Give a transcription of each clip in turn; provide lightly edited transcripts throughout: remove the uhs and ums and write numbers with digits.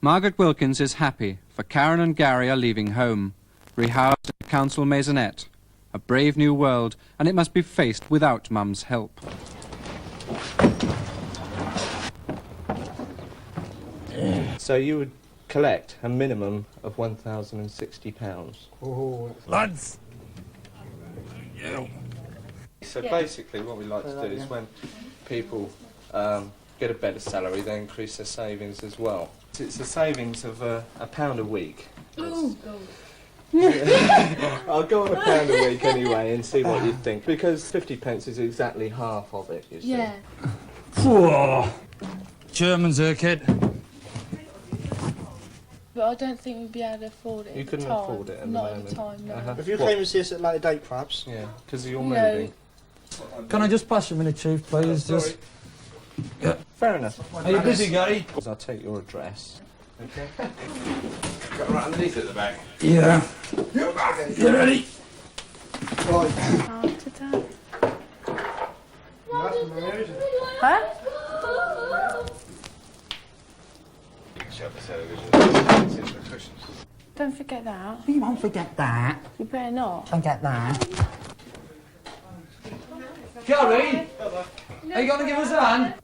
Margaret Wilkins is happy, for Karen and Gary are leaving home, rehoused in the council maisonette. A brave new world, and it must be faced without Mum's help. So you would collect a minimum of £1,060. Oh, Lads! So basically what we like to do is when people get a better salary, they increase their savings as well. It's a savings of £1 a week. Oh, I'll go on £1 a week anyway and see what you think, because 50p is exactly half of it, you see. Yeah. Whoa. Germans here, kid. But I don't think we'd be able to afford it. You at couldn't the time. afford it at Not the at moment. the time, no. Uh-huh. if you What? came and see us at a later date, perhaps. Yeah, because you're No. moving. Can I just pass you a minute, Chief, please? Sorry. Yeah. Fair enough. Are you busy, Gary? I'll take your address. Okay. Got right underneath at the back. Yeah. You ready? Right. After that. Huh? Huh? You can shut the television. Sit for cushions. Don't forget that. You won't forget that. You better not. Forget that. Gary? Are you going to give us a hand?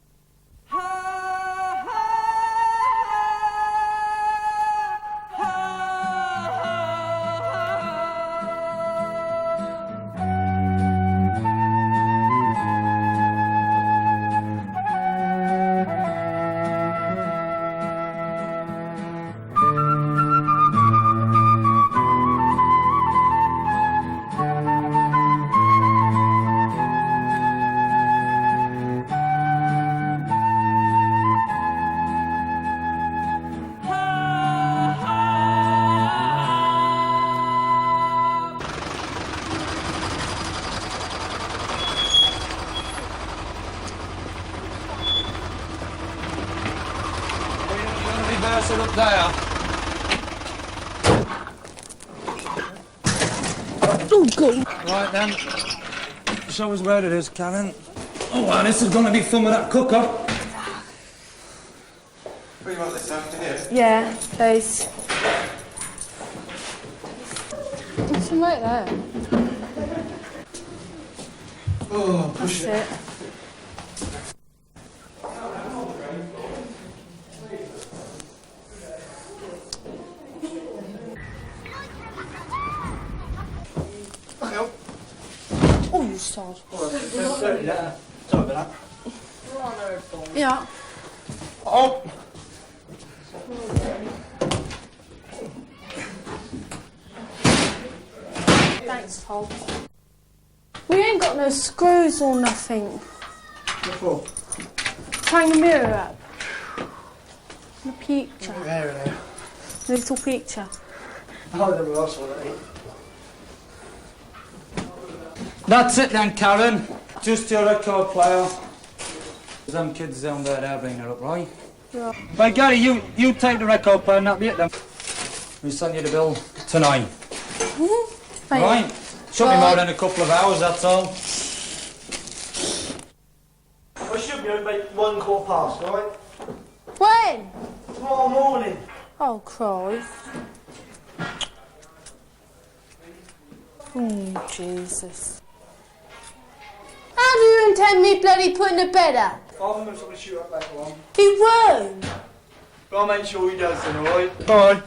Reversing up there. Oh, God. Right then. Show us where it is, Karen. Oh, well, this is going to be fun with that cooker. What do you want this after here? Yeah, please. What's the right there? Oh, push That's it. Oh, you sod. Yeah. Sorry about that. Yeah. Oh! Thanks, Tom. We ain't got no screws or nothing. What for? Hang the mirror up. The picture. There and there. Little picture. Oh, there we are, sorry. That's it then, Karen. Just your record player. Them kids down there, they're bringing it up, right? Yeah. Right, Gary, you take the record player and that'll be it then. We'll send you the bill tonight. Right. Right? Should be more than a couple of hours, that's all. I should be home by 1:15, alright? When? Tomorrow morning. Oh, Christ. Oh, Jesus. How do you intend me bloody putting the bed up? 5 minutes I'm going to shoot up later on. He won't. But I'll make sure he does then, alright? Bye.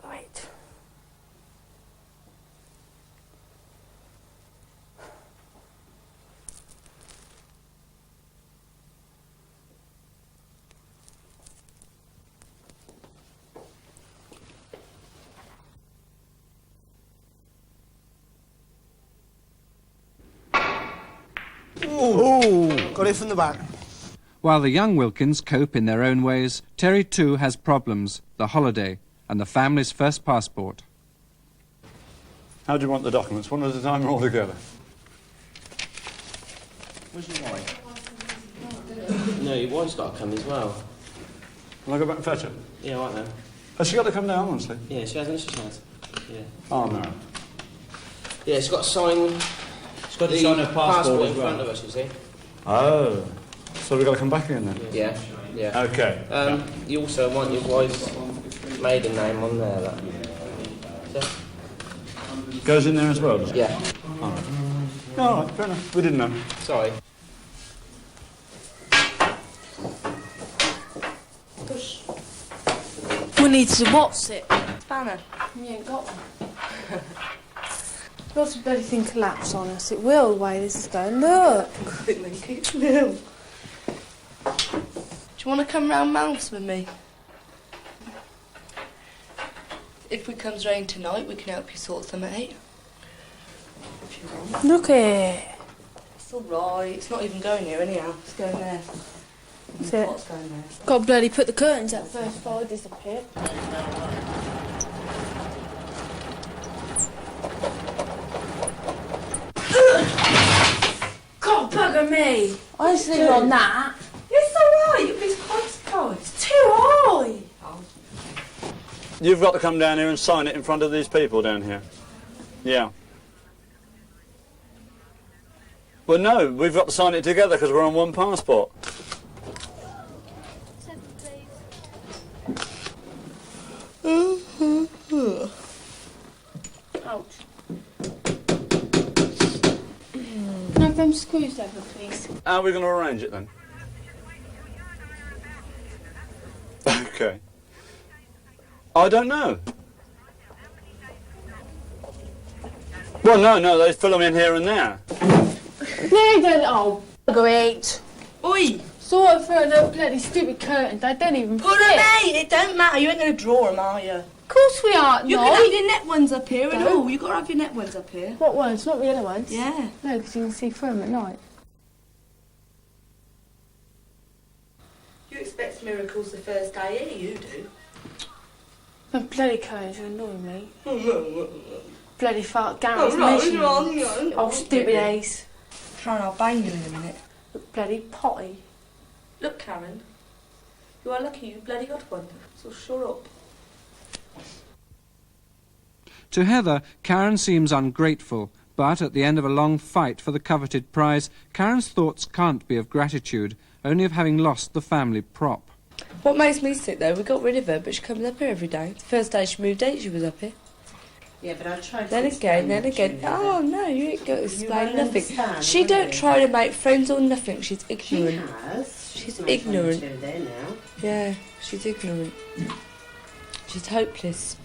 Right. Oh, got it from the back. While the young Wilkins cope in their own ways, Terry too has problems, the holiday, and the family's first passport. How do you want the documents? One at a time or all together? Where's your wife? No, your wife's got to come as well. Can I go back and fetch her? Yeah, right now. Has she got to come down, honestly? Yeah, she hasn't. She has. Yeah. Oh, no. Yeah, she's got to sign. She's got to sign her passport in as well. front of us, you see. Oh. So we've got to come back again then? Yeah. Yeah. Okay. You also want your wife's maiden name on there. That. So, Goes in there as well, does it? yeah. All right. All right, fair enough. We didn't know. Sorry. We need to what's it? Spanner. You ain't got one. Lots of bloody thing collapse on us. It will, the way this is going. Look. It will. Do you want to come round Mouse with me? If it comes rain tonight, we can help you sort some out. If you want. Look at it. It's all right. It's not even going here anyhow. It's going there. That's The it. pot's going there. Got to bloody put the curtains up first before I disappear. God, bugger me. I just leave it on that. It's all right. You'll be quite surprised. It's too high. You've got to come down here and sign it in front of these people down here. Yeah. Well, no, we've got to sign it together because we're on one passport. Ouch. Have them screws over, please. How are we going to arrange it then? Okay. I don't know. Well, no, they fill them in here and there. They don't. Oh, great. Oi! Sort of through the bloody stupid curtains. They don't even Put fit. them in. It don't matter. You ain't going to draw them, are you? Of course we are. You no. can have your net ones up here and Don't. all. You got to have your net ones up here. What ones? Not the other ones. Yeah. No, because you can see through them at night. You expect miracles the first day here, you do. The bloody curtains are annoying me. Bloody fart Gary's mission. Oh, stupid ace. Trying I'll bang you in a minute. Look, bloody potty. Look, Karen. You are lucky you bloody got one. So shut up. To Heather, Karen seems ungrateful, but at the end of a long fight for the coveted prize, Karen's thoughts can't be of gratitude, only of having lost the family prop. What makes me sick though, we got rid of her, but she comes up here every day. The first day she moved out, she was up here. Yeah, but I tried to Then explain again. that to you. Oh no, you ain't got to You explain won't nothing. understand, She will don't you? try to make friends or nothing. She's She ignorant. has. She's Not ignorant. 22 there now. Yeah, she's ignorant. She's hopeless.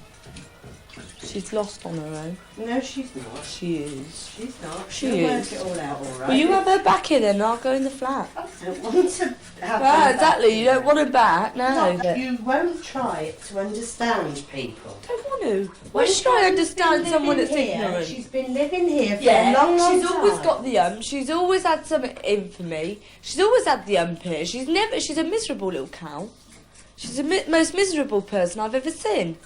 She's lost on her own. No, she's not. She is. She's not. She She'll is. work it all out all right. Well, you have her back here then, and I'll go in the flat. I don't want to have Right, her exactly. back. You don't want her back, no. No, you won't try to understand people. Don't want to. Why should I understand someone that's ignorant? She's been living here for Yeah, a long, long she's time. always got the She's always had something in for me. She's always had the here. She's a miserable little cow. She's the most miserable person I've ever seen.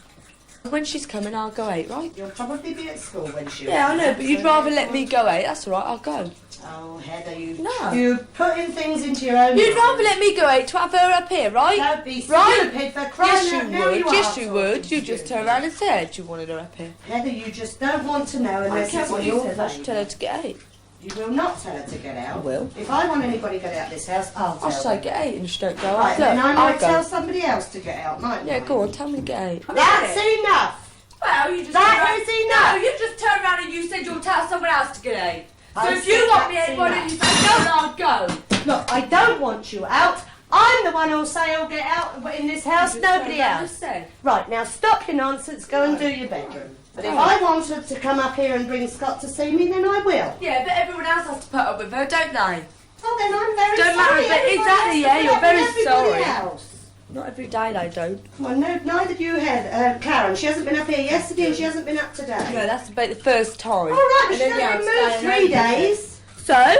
When she's coming, I'll go out, right? You'll probably be at school when she. Yeah, I know, but you'd rather let me go out. That's all right, I'll go. Oh, Heather, you. No. You're putting things into your own. You'd mind. rather let me go out to have her up here, right? Don't be Right? stupid for crying Yes, out you now would. Yes, are you would. talking You just to turned me. around and said you wanted her up here. Heather, you just don't want to know I unless care it's what in you your said. I should tell her favour. to get out. You will not tell her to get out. I will. If I want anybody to get out of this house, I'll tell I'll say them. get out and she don't go Right, out. then Look, I I'll might tell go. somebody else to get out, mightn't Yeah, I? go on, tell me to get out. That's enough. Well, you just That is enough. No, you just turned around and you said you'll tell someone else to get out. So I if you said want me that's out, why enough. don't you say no and I'll go? Look, I don't want you out. I'm the one who'll say I'll get out in this house, nobody else. Right, now stop your nonsense, go and do your bedroom. But if I wanted to come up here and bring Scott to see me, then I will. Yeah, but everyone else has to put up with her, don't they? Oh, then I'm very Don't sorry. matter, but Everybody exactly, has to yeah, put you're up very with everybody sorry. else. Not every day they don't. Well, no, neither of you had. Karen, she hasn't been up here yesterday and she hasn't been up today. No, that's about the first time. All right, but And she's then only yeah, I'm moved staying 3 over here. days. So?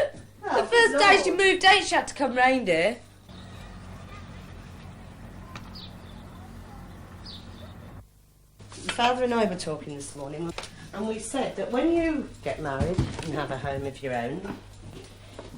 Oh, The first good day she Lord. moved out, she had to come round here. Your father and I were talking this morning. and we said that when you get married and have a home of your own,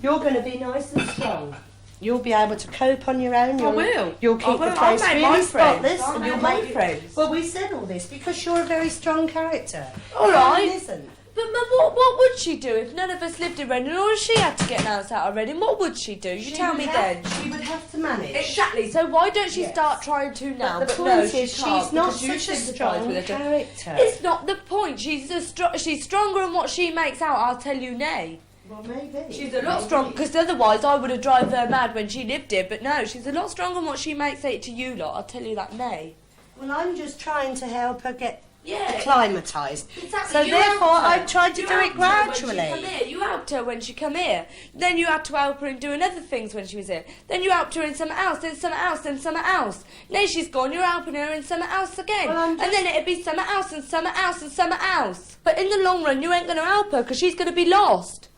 you're going to be nice and strong. You'll be able to cope on your own. I will. You'll keep the I'll place make my really friends. spotless. I'll and make you'll my make friends. Well, we said all this because you're a very strong character. All right. Karen isn't. But Mum, what would she do if none of us lived in Reading or if she had to get an house out of Reading? What would she do? You tell me then. She would have to manage. Exactly. So why don't she Yes. start trying to now? But the But no, point she is, can't she's not because you such a sympathise strong with her. character. It's not the point. She's stronger in what she makes out. I'll tell you, nay. Well, maybe. She's a lot stronger because otherwise I would have driven her mad when she lived here. But no, she's a lot stronger in what she makes out to you lot. I'll tell you that, nay. Well, I'm just trying to help her get Yeah. acclimatised. Exactly. So You therefore, helped her. I've tried to You do it helped her when she gradually. come here. You helped her when she come here. Then you had to help her in doing other things when she was here. Then you helped her in something else, then something else, then something else. Now she's gone, you're helping her in something else again. Well, I'm And then it'd be something else and something else and something else. But in the long run, you ain't going to help her because she's going to be lost.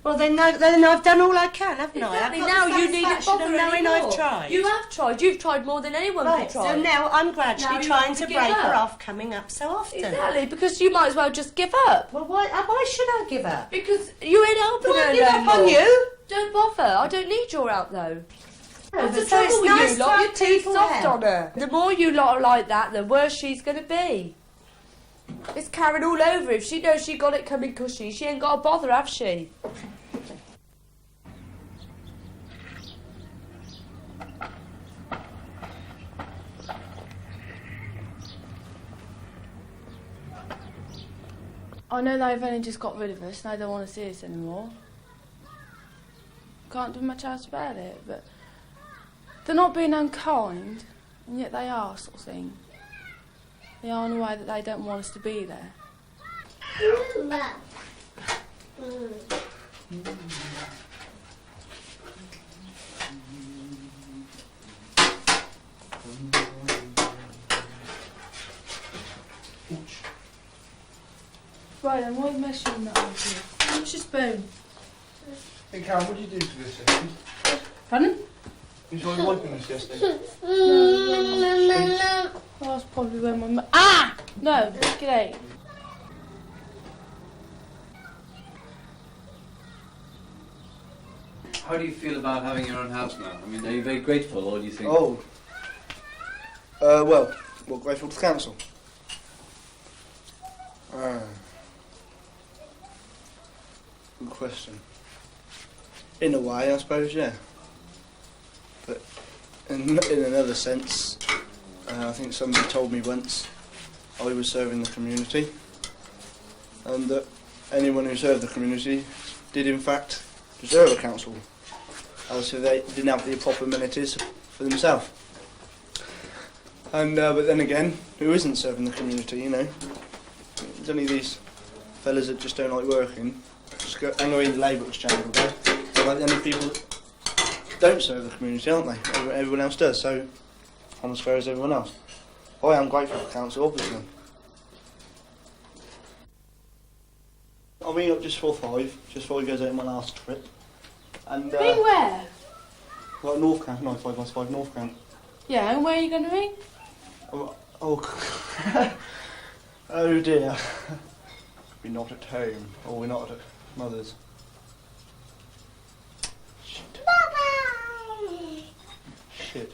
Well, then I've done all I can, haven't I? Exactly. I've Now got the you needn't satisfaction bother of knowing anymore. I've tried. You have tried. You've tried more than anyone Right, could try. so now I'm gradually Now you trying have to to break give her up. off coming up so often. Exactly, because you might as well just give up. Well, why should I give up? Because you ain't helping Well, her I give no up on more. you. Don't bother. I don't need your help though. No, What's the but so it's trouble with nice you to lot? have You're too people soft help. on her. The more you lot are like that, the worse she's going to be. It's Karen all over. If she knows she got it coming cushy, she ain't got to bother, have she? I know they've only just got rid of us and they don't want to see us anymore. Can't do much else about it, but they're not being unkind, and yet they are, sort of thing. They are in a way that they don't want us to be there. Right then, why are you meshing that on here? What's your spoon? Hey, Karen, what did you do to this yesterday? Pardon? You saw me wiping this yesterday. Oh, that's probably when my Ah! No, get out. How do you feel about having your own house now? I mean, are you very grateful, or do you think... Oh. Well, grateful to the council. Good question. In a way, I suppose, yeah. But in another sense, I think somebody told me once I was serving the community, and that anyone who served the community did in fact deserve a council, as if they didn't have the proper amenities for themselves. And but then again, who isn't serving the community, you know? There's only these fellas that just don't like working, just go hang around the Labour Exchange all day. They're like the only people that don't serve the community, aren't they? Everyone else does, so I'm as fair as everyone else. I am grateful for the council, obviously. I'll ring up just before 5 he goes out on my last trip. And Ring where? like North Camp, no, 515 North Camp. Yeah, and where are you going to ring? Oh, oh dear. We're not at home, or we're not at Mother's. Shit.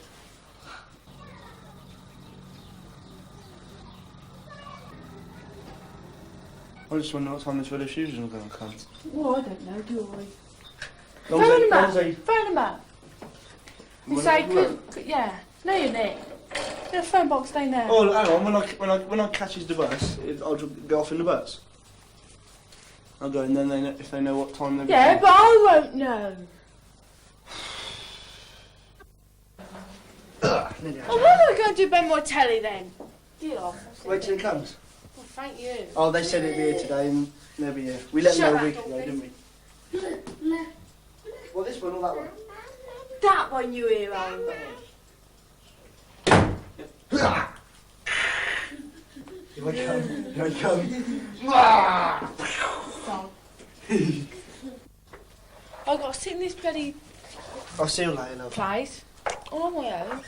I just wonder what time this village fusion are going to come. Oh, I don't know, do I? Long Phone as them they- long up. as they- Phone them up. You When say, I- yeah. No, you're there. There's a phone box down there. Oh, hang on. When I catches the bus, I'll just go off in the bus. I'll go, and then they know, if they know what time they're. Yeah, but I won't know. Nearly Oh, out. what are we going to do about my telly then? Get off. Wait till it comes. Well, thank you. Oh, they said it'd be here today, and they'll be here. We let them Shut know a that week door, ago, please. didn't we? Well, this one or that one? That one you hear only. Here I come. Here I come. I've got to sit in this bloody I'll see you later, love. place all on my own.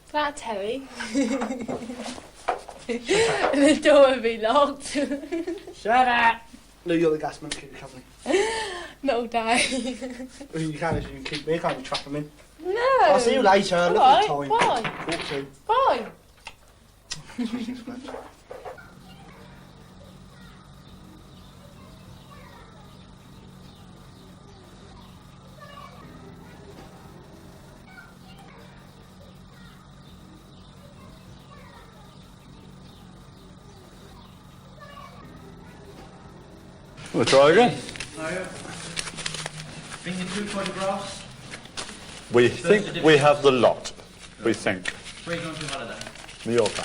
Without a telly. and the door would be locked. Shut up! No, you're the gas man, keep me company. Not all day. Well, you can, as you can keep me, can't you trap them in? No. I'll see you later, look at the time. Bye. Talk soon. Bye. Jesus Christ. We'll try again. Bring your 2 photographs. We think we have the lot. We think. Where are you going to holiday? Mallorca.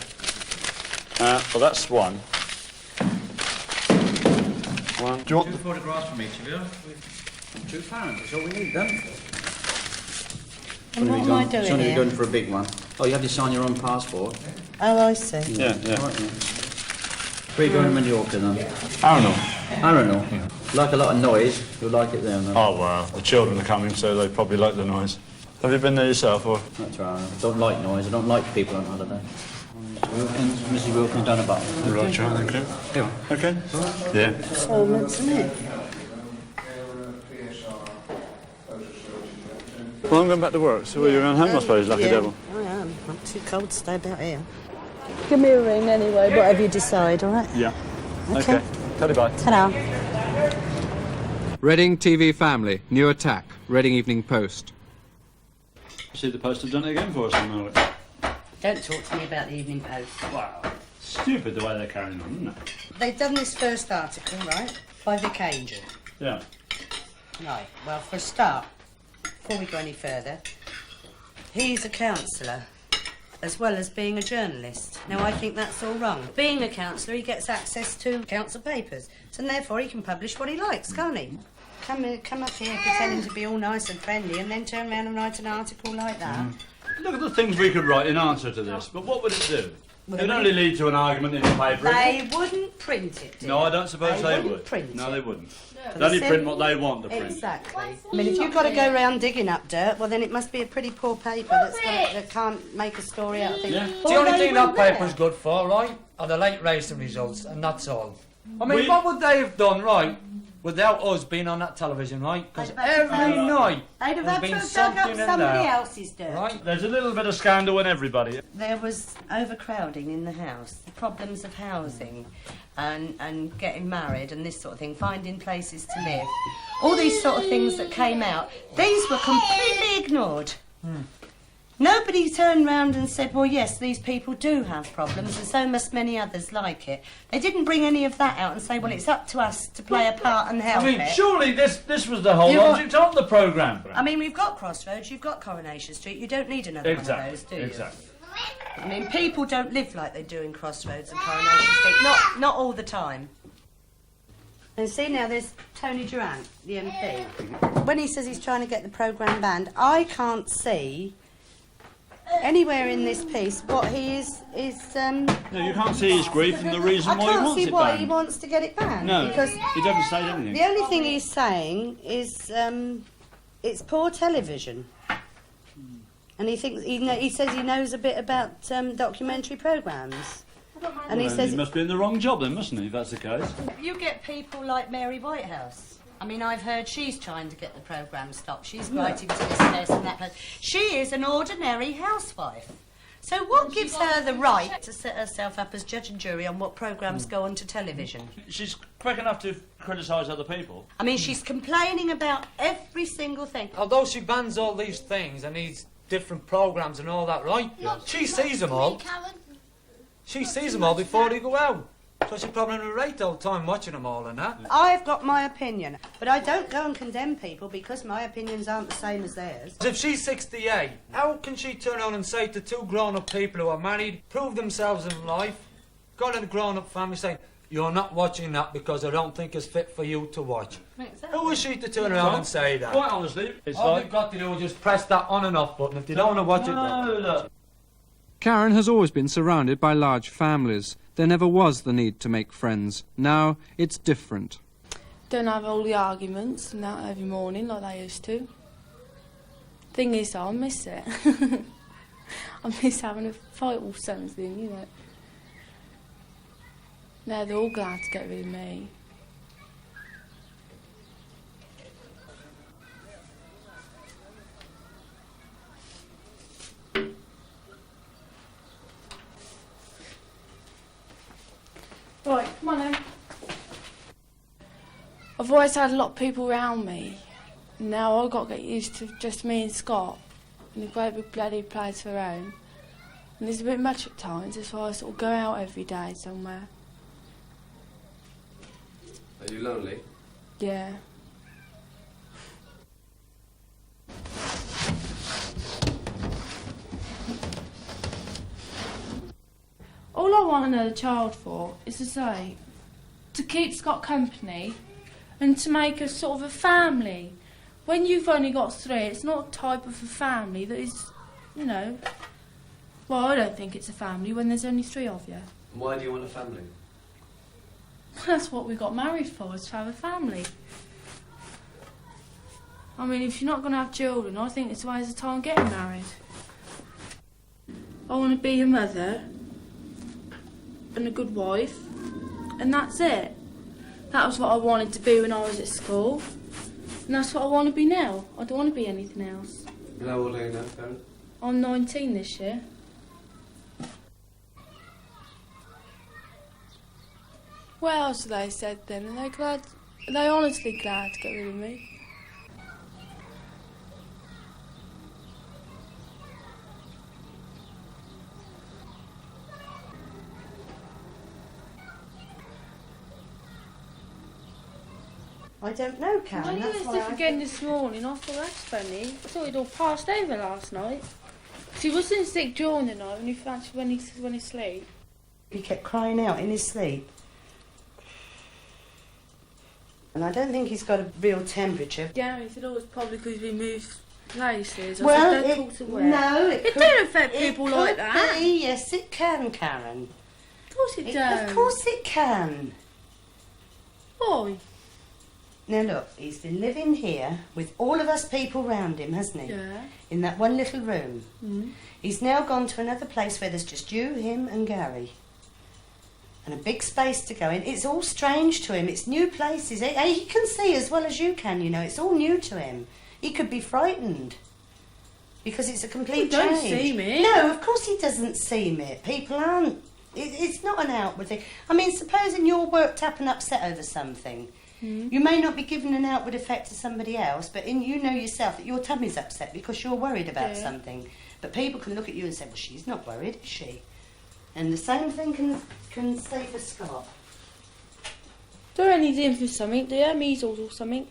Well, that's one. One. Do you want 2 photographs from each of you? 2 parents, that's all we need then. And what am I doing It's only here? going for a big one. Oh, you have to sign your own passport. Oh, I see. Yeah. Right, yeah. Where are you going to Mallorca then? I don't know. I don't know. Like a lot of noise, you'll like it there then. Oh, well, the children are coming, so they probably like the noise. Have you been there yourself, or? That's right. I don't like noise. I don't like people on holiday. Wilkins, Mrs. Wilkins down about. Right, Charlie, thank you. Yeah. Okay. Yeah. Performance, isn't it? Well, I'm going back to work, so you're going home, I suppose, lucky devil. I am. I'm too cold to stay about here. Give me a ring anyway, whatever you decide, all right? Yeah. Okay. Tell you bye. Ta-da. Reading TV Family, New Attack, Reading Evening Post. See, the Post have done it again for us, haven't they? Don't talk to me about the Evening Post. Wow. Stupid the way they're carrying on, isn't it? They've done this first article, right, by Vic Angel. Yeah. Right, well, for a start, before we go any further, he's a counsellor, as well as being a journalist. Now, I think that's all wrong. Being a counsellor, he gets access to council papers, and therefore he can publish what he likes, can't he? Come up here pretending to be all nice and friendly, and then turn around and write an article like that. Look at the things we could write in answer to this, but what would it do? Well, It'd only lead to an argument in the paper. They wouldn't print it, dear. No, I don't suppose they wouldn't would. print No, it. they wouldn't. For They only the print sim- what they want to print. Exactly. I mean, if you've got to go around digging up dirt, well, then it must be a pretty poor paper that can't make a story out of things. Yeah. The only thing that paper's good for, right, are the late racing results, and that's all. I mean, what would they have done, right, without us being on that television, right? Because every night They'd have there's had been to have dug something up in somebody there, else's dirt. right? There's a little bit of scandal in everybody. There was overcrowding in the house, the problems of housing, and getting married and this sort of thing, finding places to live. All these sort of things that came out, these were completely ignored. Nobody turned round and said, well, yes, these people do have problems, and so must many others like it. They didn't bring any of that out and say, well, it's up to us to play a part and help I mean, it. surely this was the whole object of the programme. I mean, we've got Crossroads, you've got Coronation Street, you don't need another one of those, do you? Exactly. I mean, people don't live like they do in Crossroads and Coronation Street, not all the time. And see now, there's Tony Durant, the MP. When he says he's trying to get the programme banned, I can't see anywhere in this piece what he is. No, you can't see his grief and the reason why he wants it I can't see why banned. he wants to get it banned. No, because he doesn't say anything. the only thing he's saying is it's poor television. And he thinks he says he knows a bit about documentary programmes. And he says he must be in the wrong job then, mustn't he, if that's the case? you get people like Mary Whitehouse. I mean, I've heard she's trying to get the programme stopped. She's writing to this person and that person. She is an ordinary housewife. So what gives her the right to set herself up as judge and jury on what programmes go onto television? She's quick enough to criticise other people. I mean, she's complaining about every single thing. Although she bans all these things and these different programmes and all that, right? She sees them all. She sees them all before they go out. So she probably narrates all the time watching them all and that. I've got my opinion, but I don't go and condemn people because my opinions aren't the same as theirs. If she's 68, how can she turn around and say to 2 grown-up people who are married, prove themselves in life, go to the grown-up family, say, you're not watching that because I don't think it's fit for you to watch. Exactly. Who is she to turn around and say that? Quite honestly, it's All like... they've got to do is just press that on and off button if they don't want to watch it. No, look. Karen has always been surrounded by large families. There never was the need to make friends. Now it's different. Don't have all the arguments and that every morning like they used to. Thing is, I miss it. I miss having a fight or something, you know. No, they're all glad to get rid of me. Right, come on then. I've always had a lot of people around me. Now I've got to get used to just me and Scott in a great big bloody place of our own. And it's a bit much at times, that's why I sort of go out every day somewhere. Are you lonely? Yeah. All I want another child for is to say, to keep Scott company and to make a sort of a family. When you've only got 3, it's not a type of a family that is, you know... Well, I don't think it's a family when there's only 3 of you. Why do you want a family? That's what we got married for, is to have a family. I mean, if you're not going to have children, I think it's a waste of time getting married. I want to be a mother and a good wife, and that's it. That was what I wanted to be when I was at school, and that's what I want to be now. I don't want to be anything else. How old are you now, Karen? I'm 19 this year. What else have they said then? Are they honestly glad to get rid of me? I don't know, Karen. I That's noticed why this again this morning. I thought, that's funny. I thought he'd all passed over last night. He wasn't sick during the night when he slept. He kept crying out in his sleep. And I don't think he's got a real temperature. Yeah, he said, oh, it's probably because we moved places. I Well, said, don't talk to where. no, it don't affect people like that. Yes, it can, Karen. Of course it does. Of course it can. Why? Now look, he's been living here with all of us people round him, hasn't he? Yeah. In that one little room. Mm. He's now gone to another place where there's just you, him and Gary. And a big space to go in. It's all strange to him. It's new places. He can see as well as you can, you know. It's all new to him. He could be frightened. Because it's a complete change. He don't seem it. No, of course he doesn't seem it. People aren't. It's not an outward thing. I mean, supposing you're worked up and upset over something. Mm. You may not be giving an outward effect to somebody else, but you know yourself that your tummy's upset because you're worried about something. But people can look at you and say, well, she's not worried, is she? And the same thing can say for Scott. They're only in for something, do you? Measles or something.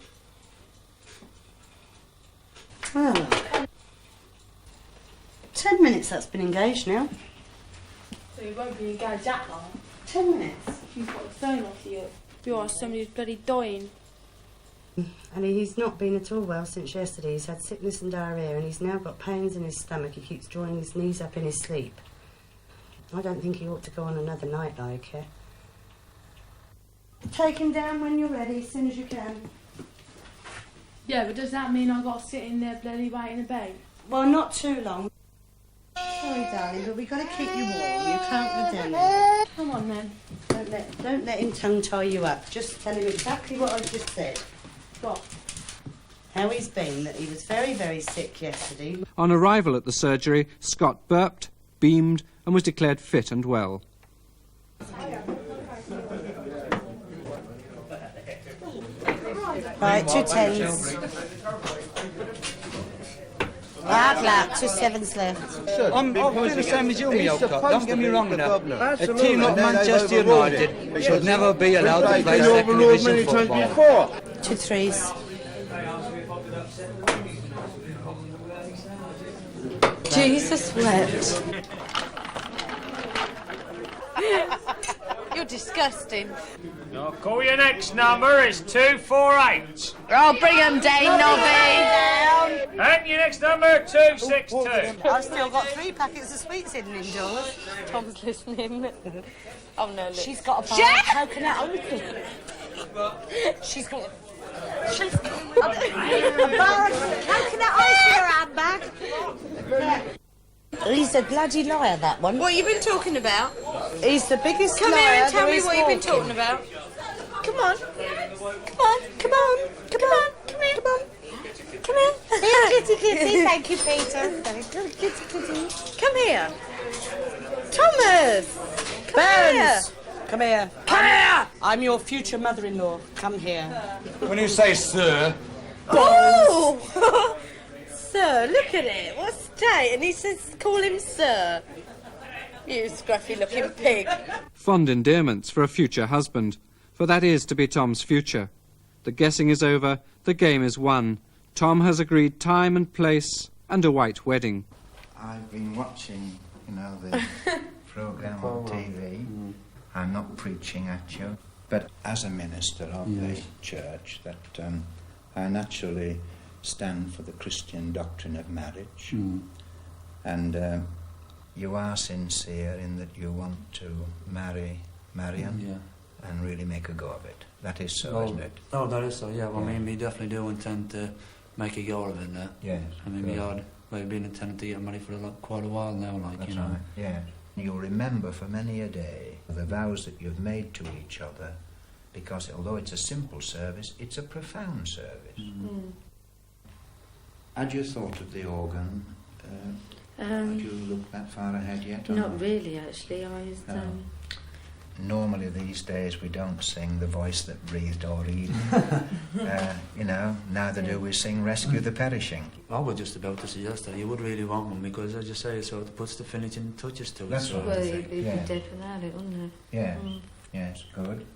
Well, 10 minutes that's been engaged now. So you won't be engaged that long. 10 minutes. You've got the phone off you. You are somebody's bloody dying. I mean, he's not been at all well since yesterday. He's had sickness and diarrhoea and he's now got pains in his stomach. He keeps drawing his knees up in his sleep. I don't think he ought to go on another night like it. Take him down when you're ready, as soon as you can. Yeah, but does that mean I've got to sit in there bloody waiting a bait? Well, not too long. Sorry, darling, but we've got to keep you warm. You can't go down there. Come on, then. Don't let him tongue-tie you up. Just tell him exactly what I've just said. What? How he's been, that he was very, very sick yesterday. On arrival at the surgery, Scott burped, beamed, and was declared fit and well. Right, 2 10s. Hard luck, 2 7s left. I'm doing the same as you, me old cock. Don't get me wrong now. A team like Manchester United should never be allowed to play second division football. 2 3s. Jesus wept. You're disgusting. Now call your next number is 248. Oh, bring 'em down, Nobby. And your next number 262. I've still got 3 packets of sweets hidden indoors. Tom's listening. Oh no, look. She's got a bar of coconut open. She's got a bar of coconut ice in her handbag. He's a bloody liar, that one. What you been talking about? He's the biggest Come liar. here and tell there me is what you've been walking. talking about. Come on. Come on. Come on. Come on. Come here. Come on. Come here. Here, kitty, kitty. Thank you, Peter. Very good, kitty, kitty. Come here. Thomas. Burns. Come here. Come here. I'm your future mother-in-law. Come here. When you say sir, Oh! Sir, look at it. What's that? And he says, call him sir. You scruffy-looking pig. Fond endearments for a future husband, for that is to be Tom's future. The guessing is over, the game is won. Tom has agreed time and place and a white wedding. I've been watching, the programme on TV. I'm not preaching at you, but as a minister of the church, that I naturally stand for the Christian doctrine of marriage. And you are sincere in that you want to marry Marion and really make a go of it. That is so, isn't it? Oh, that is so, yeah. Well, I mean, we definitely do intend to make a go of it, that. Yes. I mean, we've been intending to get married for quite a while now, That's right, yeah. You'll remember for many a day the vows that you've made to each other, because although it's a simple service, it's a profound service. Had you thought of the organ? Had you looked that far ahead yet? Not really, actually. Normally these days we don't sing The Voice That Breathed or Eden. Neither do we sing Rescue the Perishing. I was just about to suggest that you would really want one, because as you say, it sort of puts the finishing touches to it. That's right. Well, you'd be dead without it, wouldn't it? Yes, yes, good.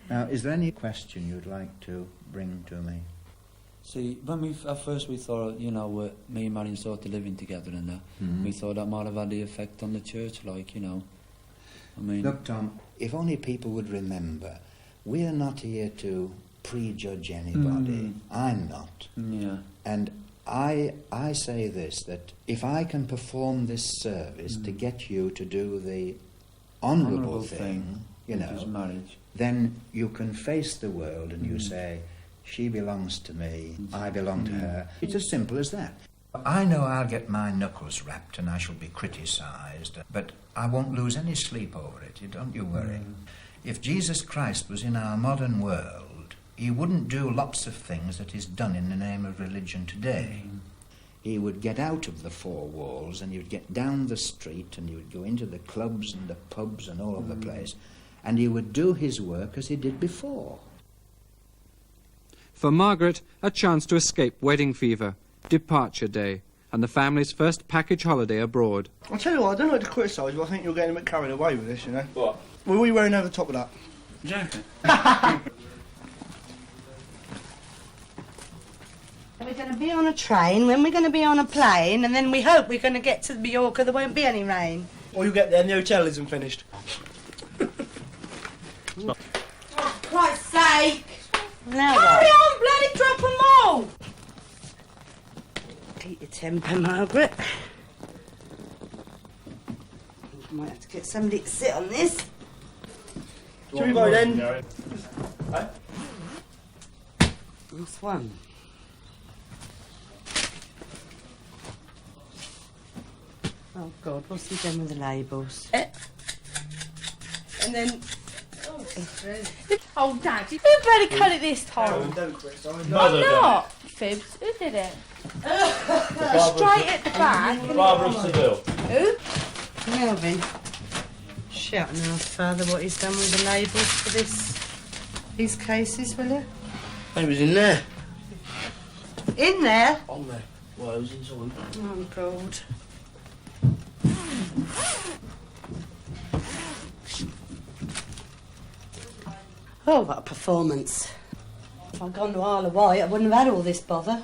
Now, is there any question you'd like to bring to me? See, when at first we thought, me and Marion sort of living together and that, we thought that might have had the effect on the church, I mean... Look, Tom, if only people would remember, we're not here to prejudge anybody. I'm not. Yeah. And I say this, that if I can perform this service to get you to do the honourable thing, marriage, then you can face the world and you say, she belongs to me, I belong to her. It's as simple as that. I know I'll get my knuckles rapped and I shall be criticised, but I won't lose any sleep over it, don't you worry. If Jesus Christ was in our modern world, he wouldn't do lots of things that is done in the name of religion today. He would get out of the four walls and he would get down the street and he would go into the clubs and the pubs and all over the place, and he would do his work as he did before. For Margaret, a chance to escape wedding fever, departure day, and the family's first package holiday abroad. I'll tell you what, I don't like to criticise, but I think you're getting a bit carried away with this, What? What were you wearing over the top of that? Jacket. We're going to be on a train, then we're going to be on a plane, and then we hope we're going to get to Mallorca, there won't be any rain. Or you get there and the hotel isn't finished. Oh, for Christ's sake! Now Hurry what? on, bloody drop them all! Keep your temper, Margaret. Might have to get somebody to sit on this. Shall we go then? This one. Oh God, what's he done with the labels? And then... Oh, Dad, who bloody cut it this time? Don't criticise. I'm not. Fibs, who did it? Straight at the back. Barbara Seville. Who? Melvin. Shout and ask Father what he's done with the labels for these cases, will you? He was in there. In there? On there. Well, it was inside. Oh God. Oh, what a performance. If I'd gone to Isle of Wight, I wouldn't have had all this bother.